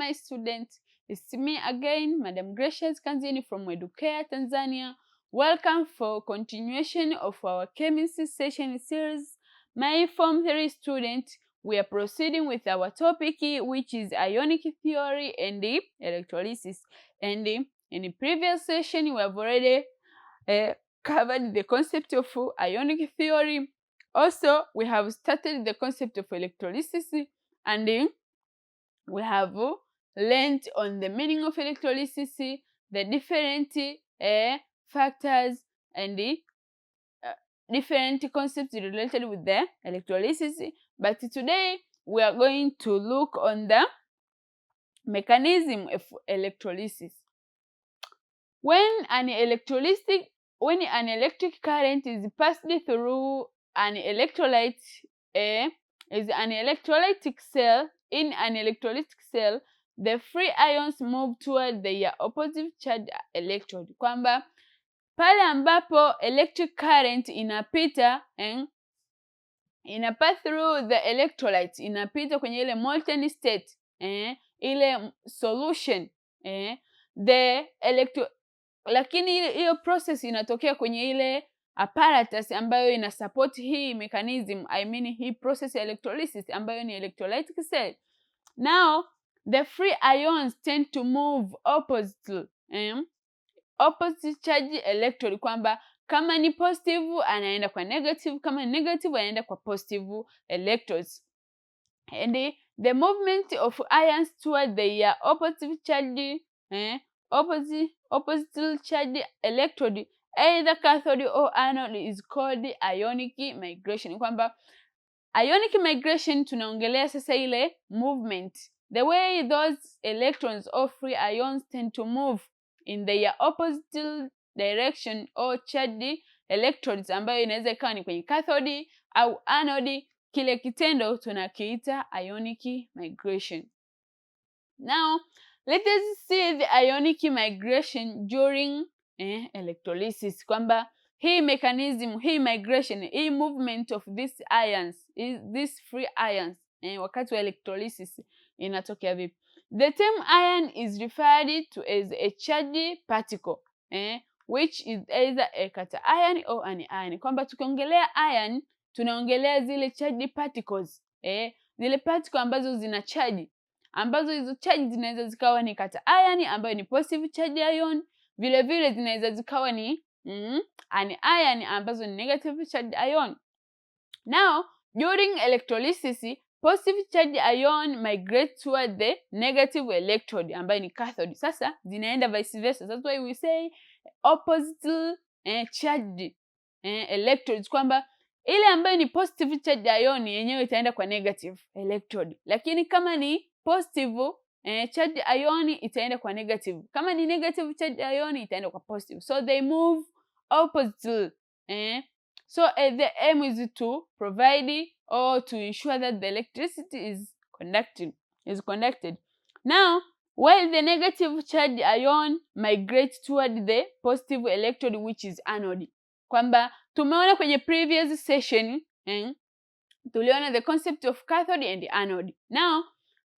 my students. It's me again, Madam Gracious Kanzini from Educare, Tanzania. Welcome for continuation of our chemistry session series. My Form 3 students, we are proceeding with our topic, which is ionic theory and electrolysis. And in the previous session, we have already covered the concept of ionic theory. Also, we have started the concept of electrolysis, and we have learned on the meaning of electrolysis, the different factors, and the different concepts related with the electrolysis. But today we are going to look on the mechanism of electrolysis. When an electric current is passed through an electrolyte, is an electrolytic cell. In an electrolytic cell, the free ions move toward their opposite charged electrode. Kwamba pale ambapo electric current inapita pass through the electrolyte, inapita kwenye ile molten state, ile solution, lakini hiyo process inatokea kwenye ile apparatus ambayo ina support hii mechanism, hii process ya electrolysis ambayo ni electrolytic cell. Now the free ions tend to move opposite charge electrode, kwamba kama ni positive anaenda kwa negative, kama ni negative anaenda kwa positive electrodes. And the movement of ions toward their opposite charge opposite charge electrode, either cathode or anode, is called ionic migration. Kwamba ionic migration tunaongelea sasa ile movement, the way those electrons or free ions tend to move in their opposite direction or charged electrodes, ambayo inaweza ikawa ni kwenye cathode au anode. Kile kitendo tunakiita ionic migration. Now let us see the ionic migration during electrolysis, kwamba hii mechanism, hii migration, hii movement of these ions, these free ions, wakati wa electrolysis inatokea vipi? The term ion is referred to as a charged particle, which is either a cation or an ion. Kwamba tukiongelea ion tunaongelea zile charged particles, zile particle ambazo zina charge, ambazo hizo charge zinaweza zikawa ni cation ambayo ni positive charge ion, vile vile zinaweza zikawa ni an ion ambazo ni negative charge ion. Now during electrolysis, positive charge ion migrate toward the negative electrode ambayo ni cathode. Sasa zinaenda vice versa. That's why we say opposite charged electrodes, kwamba ile ambayo ni positive charge ion yenyewe itaenda kwa negative electrode, lakini kama ni positive charge ion itaenda kwa negative, kama ni negative charge ion itaenda kwa positive. So they move opposite. So the aim is to provide or to ensure that the electricity is conducted. Now while the negative charge ion migrates toward the positive electrode, which is anode. Kwamba tumeona kwenye previous session, tuliona the concept of cathode and anode. Now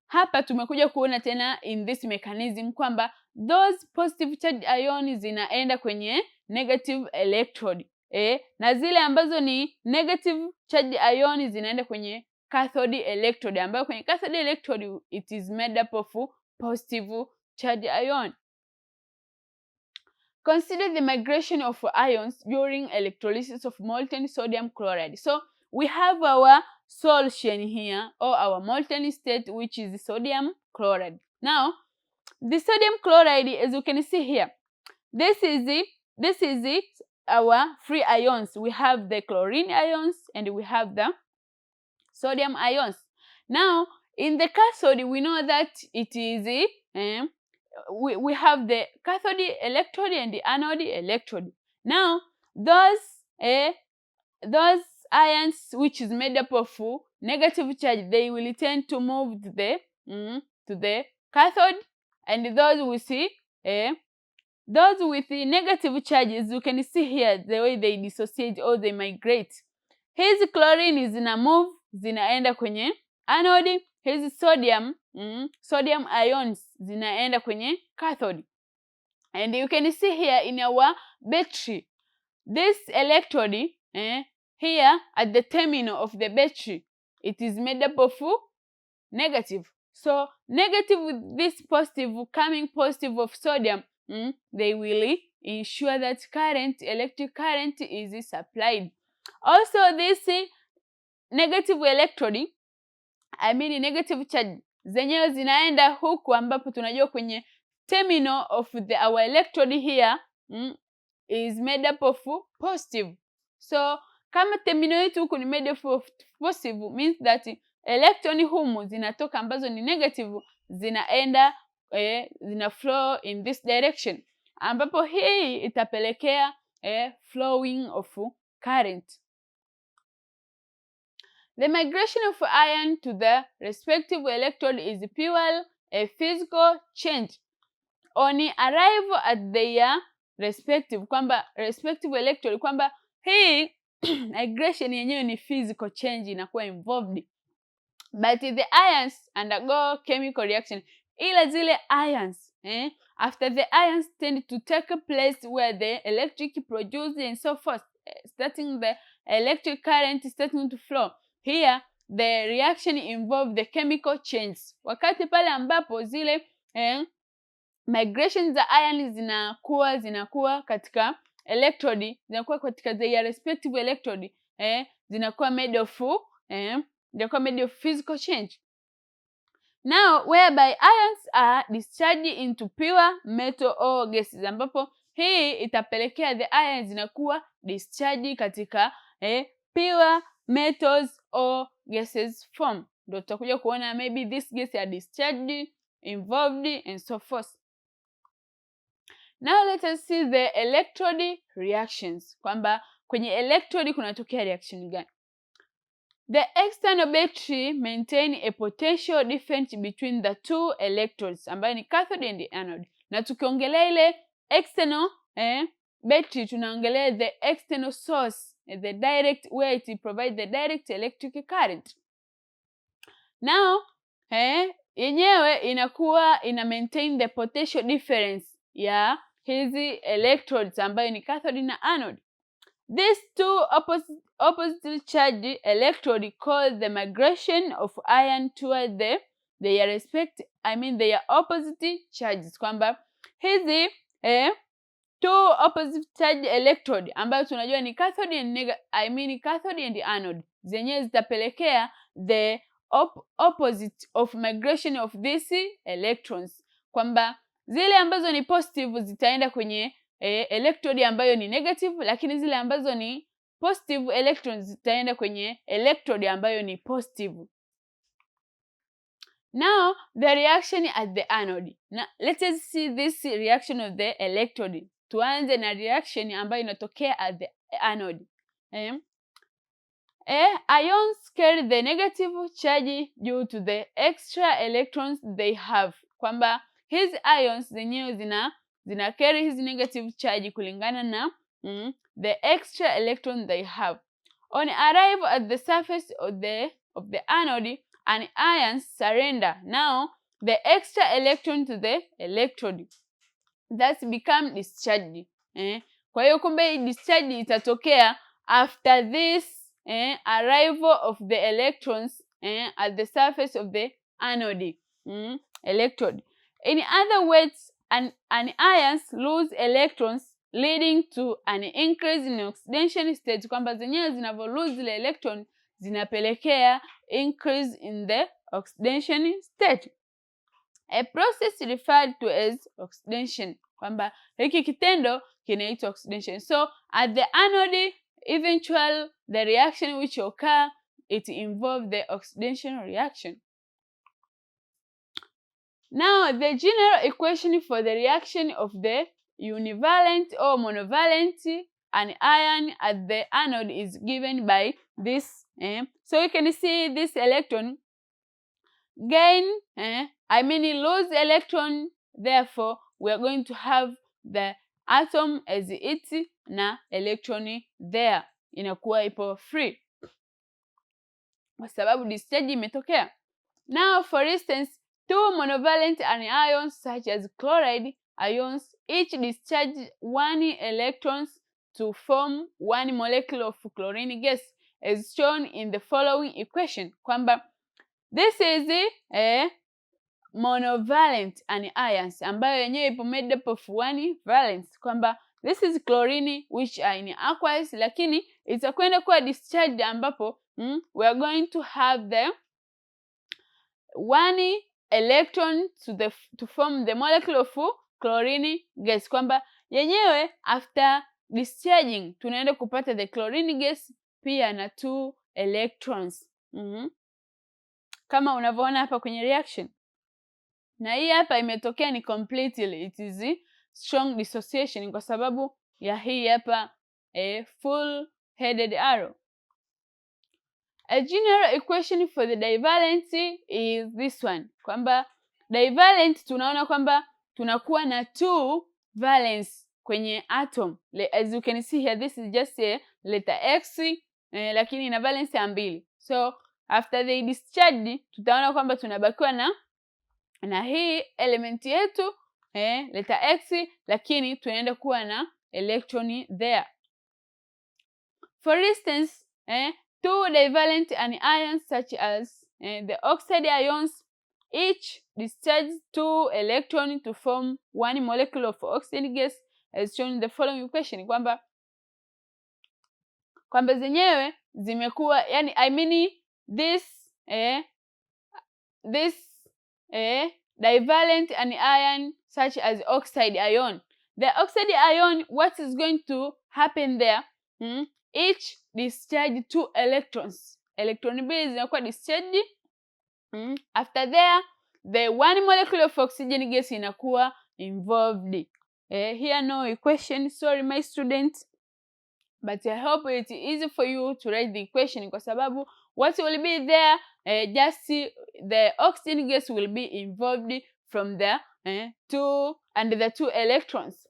hapa tumekuja kuona tena in this mechanism kwamba those positive charge ions zinaenda kwenye negative electrode, na zile ambazo ni negative charge ions zinaenda kwenye cathode electrode, ambayo kwenye cathode electrode it is made up of positive charge ion. Consider the migration of ions during electrolysis of molten sodium chloride. So we have our solution here, or our molten state, which is sodium chloride. Now the sodium chloride, as you can see here, this is our free ions. We have the chlorine ions and we have the sodium ions. Now in the cathode, we know that it is we have the cathode electrode and the anode electrode. Now those ions which is made up of negative charge, they will tend to move to the cathode, and those we see those with the negative charges, you can see here the way they dissociate or they migrate. Hizi chlorine zina move, zinaenda kwenye anode, hizi sodium sodium ions zinaenda kwenye cathode. And you can see here in our battery, this electrode here at the terminal of the battery, it is made up of negative. So negative with this positive, coming positive of sodium, they will ensure that electric current is supplied. Also this negative electrode, negative charge zenyewe zinaenda huku ambapo tunajua kwenye terminal of our electrode here is made up of positive. So kama terminal yetu huku ni made up of positive, means that electron humu zinatoka ambazo ni negative zinaenda zina flow in this direction, ambapo hii itapelekea flowing of current. The migration of ion to the respective electrode is purely a physical change on arrival at their respective, kwamba respective electrode, kwamba hii migration yenyewe ni physical change inakuwa involved, but the ions undergo chemical reaction. Ila zile ions after the ions tend to take place where the electric produced and so forth, starting the electric current starting to flow. Here the reaction involve the chemical change. Wakati pale ambapo zile migration za ions zinakuwa katika electrode, zinakuwa katika their respective electrode, zinakuwa made of physical change. Now whereby ions are discharged into pure metal or gases, ambapo hii itapelekea the ions zinakuwa discharged katika pure metals or gases form. Ndio tutakuja kuona maybe this gas are discharged, involved and so forth. Now let us see the electrode reactions, kwamba kwenye electrode kunatokea reaction gani. The external battery maintain a potential difference between the two electrodes, ambayo ni cathode and anode. Na tukiongelea ile external battery, tunaongelea the external source, the direct where it provides the direct electric current. Now yenyewe inakuwa ina maintain the potential difference ya hizi electrodes ambayo ni cathode na anode. These two opposite charged electrode cause the migration of ion toward their their opposite charges, kwamba hizi two opposite charged electrode ambayo tunajua ni cathode and cathode and anode, zenyewe zitapelekea the opposite of migration of these electrons, kwamba zile ambazo ni positive zitaenda kwenye electrode ambayo ni negative, lakini zile ambazo ni positive electrons zitaenda kwenye electrode ambayo ni positive. Now the reaction at the anode. Now let us see this reaction of the electrode. Tuanze na reaction ambayo inatokea at the anode. Ions carry the negative charge due to the extra electrons they have, kwamba hizi ions zenyewe zina carry hizi negative charge kulingana na the extra electron they have. On arrival at the surface of the anode, an ions surrender now the extra electron to the electrode, thus become discharged. Kwa hiyo kumbe discharge itatokea after this arrival of the electrons at the surface of the anode electrode. In other words, an ions lose electrons leading to an increase in oxidation state, kwamba zenyewe zinavyo lose zile electron zinapelekea increase in the oxidation state, a process referred to as oxidation, kwamba hiki kitendo kinaitwa oxidation. So at the anode, eventually the reaction which occur, it involves the oxidation reaction. Now the general equation for the reaction of the univalent or monovalent anion at the anode is given by this. So you can see this electron gain, lose electron, therefore we are going to have the atom as its na electron there inakuwa ipo free kwa sababu discharge imetokea. Now for instance, two monovalent anions such as chloride ions each discharge 1 electrons to form 1 molecule of chlorine gas as shown in the following equation, kwamba this is a monovalent anions ambayo yenyewe ipo made up of 1 valence, kwamba this is chlorine which are in aqueous, lakini itakwenda kuwa discharged ambapo we are going to have the 1 electron to form the molecule of chlorine gas, kwamba yenyewe after discharging tunaenda kupata the chlorine gas pia na 2 electrons kama unavyoona hapa kwenye reaction. Na hii hapa imetokea ni completely, it is strong dissociation kwa sababu ya hii hapa full headed arrow. A general equation for the divalency is this one, kwamba divalent tunaona kwamba tunakuwa na 2 valence kwenye atom. As you can see here, this is just a letter X lakini ina valence ya 2. So after they discharge tutaona kwamba tunabakiwa na hii element yetu letter X, lakini tunaenda kuwa na electron there. For instance, two divalent anions such as the oxide ions each discharge 2 electrons to form 1 molecule of oxygen gas as shown in the following equation, kwamba zenyewe zimekuwa yani I mean this divalent anion such as oxide ion. The oxide ion, what is going to happen there? Each discharge 2 electrons. Electron mbili zinakuwa discharged. After there, the 1 molecule of oxygen gas inakuwa involved. Here no equation, sorry my students, but I hope it's easy for you to write the equation kwa sababu what will be there, just the oxygen gas will be involved from the 2 electrons.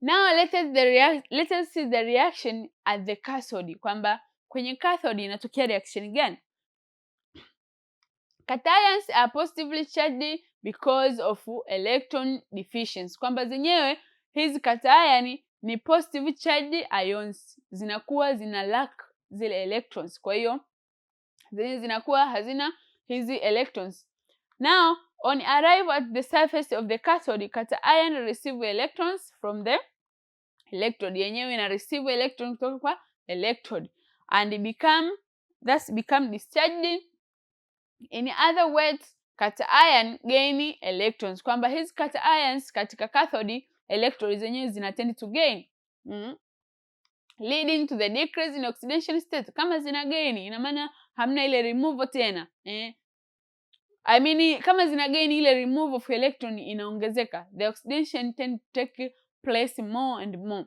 Now let us see the reaction at the cathode, kwamba kwenye cathode inatokea reaction gani? Cations are positively charged because of electron deficiency, kwamba zenyewe hizi cation ni positive charged ions, zinakuwa zina lack zile electrons, kwa hiyo zenyewe zinakuwa hazina hizi electrons. Now on arrival at the surface of the cathode, cation receive electrons from the electrode, yenyewe ina receive electron kutoka kwa electrode and become discharged. In other words, cation gain electrons, kwamba hizi cations katika cathode electrons zenyewe zinatend to gain leading to the decrease in oxidation state. Kama zina gain ina maana hamna ile removal tena I mean kama zina gain ile remove of electron inaongezeka, the oxidation tend to take place more and more.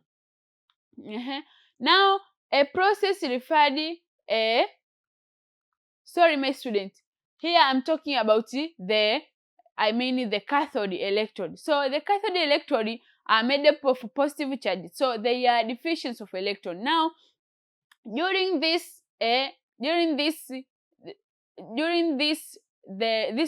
Now a process referred sorry my student, here I'm talking about the cathode electrode. So the cathode electrode are made up of positive charge, so they are deficient of electron. Now during this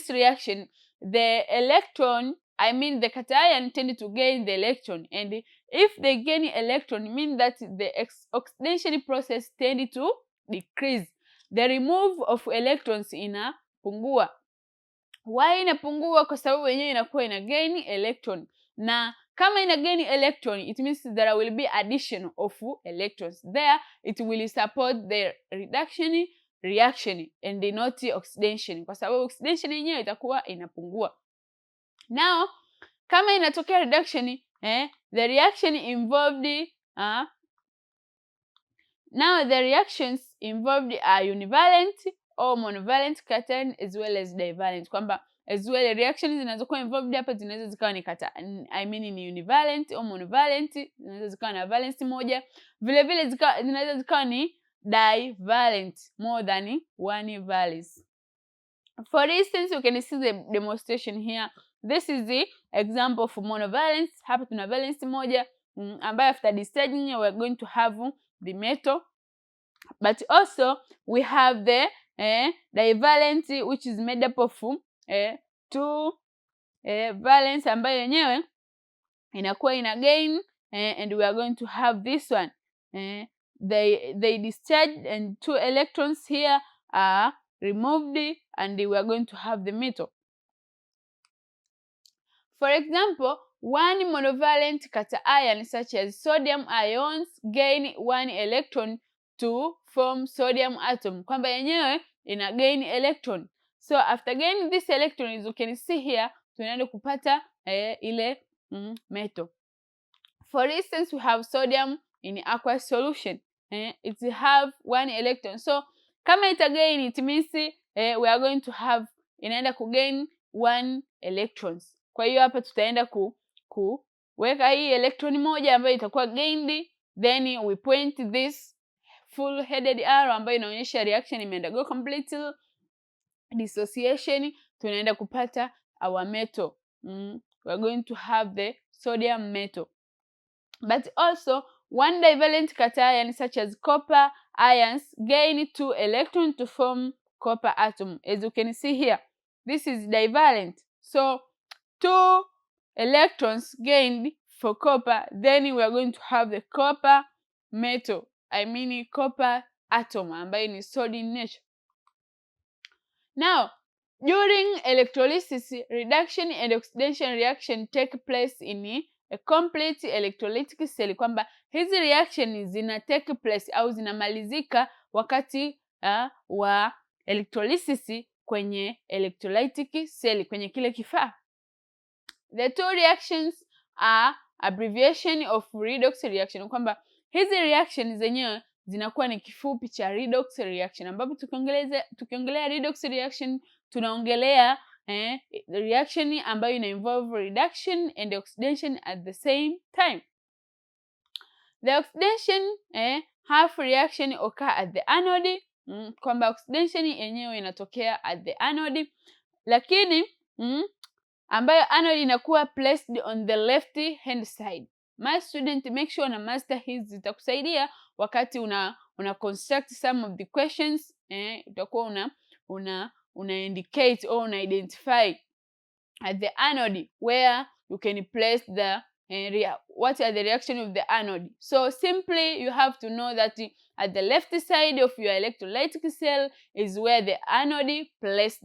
reaction, the electron the cation tend to gain the electron, and if they gain electron mean that the oxidation process tend to decrease, the remove of electrons inapungua. Why inapungua? Kwa sababu yenyewe inakuwa ina gain electron, na kama ina gain electron it means there will be addition of electrons there, it will support the reaction and not oxidation, kwa sababu oxidation yenyewe itakuwa inapungua. Now kama inatokea reduction, the reaction involved now the reactions involved are univalent or monovalent cation as well as divalent, kwamba as well reactions zinazokuwa involved hapa zinaweza zikawa ni ni univalent au monovalent, zinaweza zikawa na valence moja, vile vile zinaweza zikawa ni divalent, more than 1 valence. For instance, you can see the demonstration here. This is the example of monovalence. Hapa tuna valence moja ambayo after discharging we are going to have the metal, but also we have the divalent which is made up of two valence ambayo yenyewe inakuwa ina gain and we are going to have this one they discharge and 2 electrons here are removed and we are going to have the metal. For example, one monovalent cation such as sodium ions gain 1 electron to form sodium atom, kwamba yenyewe ina gain electron. So after gaining this electron, as you can see here, tunaenda kupata ile metal. For instance, we have sodium in aqueous solution. It have 1 electron. So kama ita gain, it means we are going to have inaenda kugain 1 electrons. Kwa hiyo hapa tutaenda kuweka hii electron moja ambayo itakuwa gained, then we point this full headed arrow ambayo inaonyesha reaction imeenda complete dissociation, tunaenda kupata our metal. We are going to have the sodium metal. But also one divalent cation such as copper ions gain 2 electrons to form copper atom. As you can see here, this is divalent. So 2 electrons gained for copper, then we are going to have the copper metal, I mean copper atom ambayo ni solid in nature. Now, during electrolysis, reduction and oxidation reaction take place in a complete electrolytic cell, kwamba hizi reaction zina take place au zinamalizika wakati wa electrolysis kwenye electrolytic cell, kwenye kile kifaa. The two reactions are abbreviation of redox reaction, kwamba hizi reaction zenyewe zinakuwa ni kifupi cha redox reaction, ambapo tukiongelea redox reaction tunaongelea reaction ambayo ina involve reduction and oxidation at the same time. The oxidation half reaction occur at the anode, kwamba oxidation yenyewe inatokea at the anode, lakini ambayo anode inakuwa placed on the left hand side. My student, make sure una master hizi, zitakusaidia wakati una construct some of the questions. Utakuwa una indicate or una identify at the anode where you can place the what are the reaction of the anode. So simply you have to know that at the left side of your electrolytic cell is where the anode placed,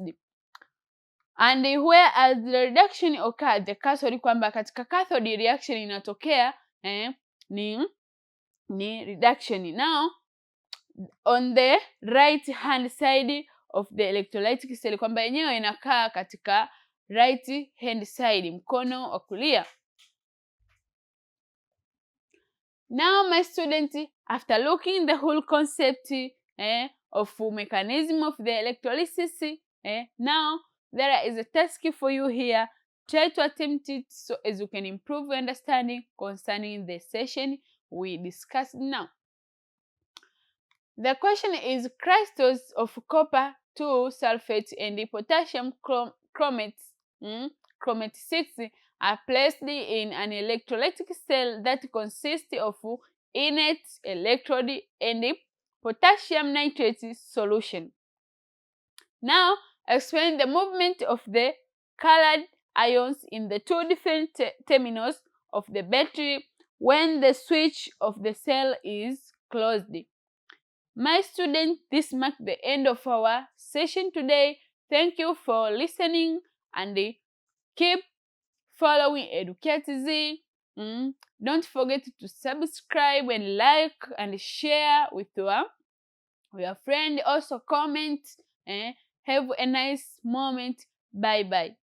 and where as the reduction occur at the cathode, kwamba katika cathode reaction inatokea ni reduction. Now on the right hand side of the electrolytic cell, kwamba yenyewe inakaa katika right hand side, mkono wa kulia. Now my student, after looking the whole concept of mechanism of the electrolysis, now there is a task for you here. Try to attempt it so as you can improve your understanding concerning the session we discussed now. The question is, crystals of copper 2 sulfate and potassium chromate 6 are placed in an electrolytic cell that consists of inert electrode and potassium nitrate solution. Now explain the movement of the colored ions in the two different terminals of the battery when the switch of the cell is closed. My student, this marks the end of our session today. Thank you for listening and keep following EducateZ. Don't forget to subscribe and like and share with your friend. Also comment. Have a nice moment. Bye bye.